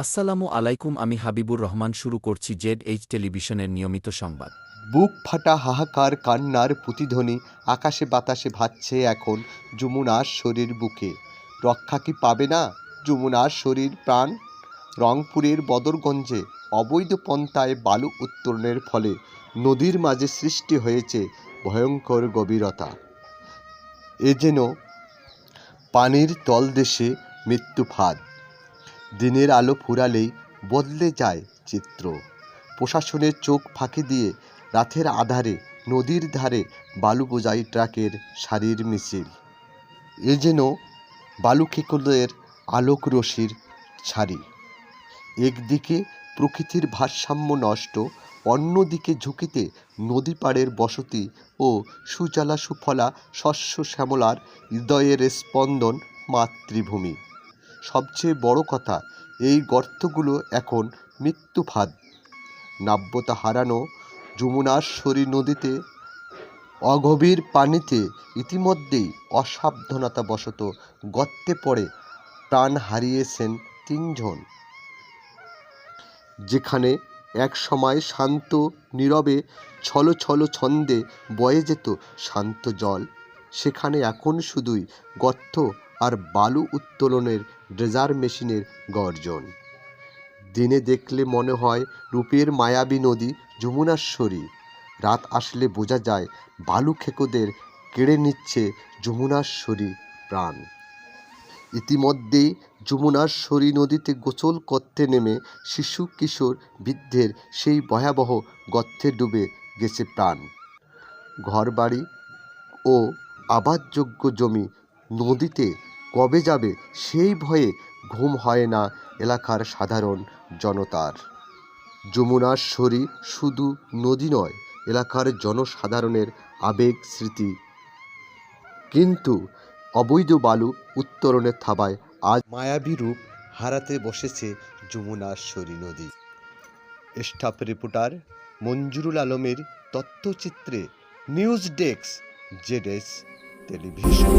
আসসালামু আলাইকুম, আমি হাবিবুর রহমান। শুরু করছি জেড টেলিভিশনের নিয়মিত সংবাদ। বুক ফাটা হাহাকার কান্নার প্রতিধ্বনি আকাশে বাতাসে ভাসছে এখন যমুনার শরীর বুকে। রক্ষা কি পাবে না যমুনার শরীর প্রাণ? রংপুরের বদরগঞ্জে অবৈধ পন্থায় বালু উত্তোলনের ফলে নদীর মাঝে সৃষ্টি হয়েছে ভয়ঙ্কর গভীরতা। এ যেন পানির তলদেশে মৃত্যু ফাঁদ। দিনের আলো ফুরালেই বদলে যায় চিত্র। প্রশাসনের চোখ ফাঁকি দিয়ে রাতের আধারে নদীর ধারে বালু বোঝাই ট্রাকের সারির মিছিল। এ যেন বালুখেকোদের আলোক রশির ছাড়ি। একদিকে প্রকৃতির ভারসাম্য নষ্ট, অন্যদিকে ঝুঁকিতে নদী পাড়ের বসতি ও সুজলা সুফলা শস্য শ্যামলার হৃদয়ের স্পন্দন মাতৃভূমি। সবচেয়ে বড় কথা, এই গর্তগুলো এখন মৃত্যু ফাঁদ। নাব্যতা হারানো যমুনার শরী নদীতে অগভীর পানিতে ইতিমধ্যেই অসাবধানতাবশত গর্তে পড়ে প্রাণ হারিয়েছেন ৩ জন। যেখানে এক সময় শান্ত নীরবে ছলো ছলো ছন্দে বয়ে যেত শান্ত জল, সেখানে এখন শুধুই গর্ত আর বালু উত্তোলনের ড্রেজার মেশিনের গর্জন। দিনে দেখলে মনে হয় রূপের মায়াবী নদী যমুনাশ্বরী, রাত আসলে বোঝা যায় বালুখেকোদের কেড়ে নিচ্ছে যমুনাশ্বরী প্রাণ। ইতিমধ্যেই যমুনাশ্বরী নদীতে গোসল করতে নেমে শিশু কিশোর বৃদ্ধের সেই ভয়াবহ গর্তে ডুবে গেছে প্রাণ। ঘরবাড়ি ও আবাদযোগ্য জমি নদীতে কবে যাবে সেই ভয়ে ঘুম হয় না এলাকার সাধারণ জনতার। যমুনাশ্বরী শুধু নদী নয়, এলাকার জনসাধারণের আবেগ স্মৃতি। কিন্তু অবৈধ বালু উত্তোলনের থাবায় আজ মায়াবী রূপ হারাতে বসেছে যমুনাশ্বরী নদী। স্টাফ রিপোর্টার মঞ্জুরুল আলমের তথ্যচিত্রে নিউজ ডেস্ক, জেড টেলিভিশন।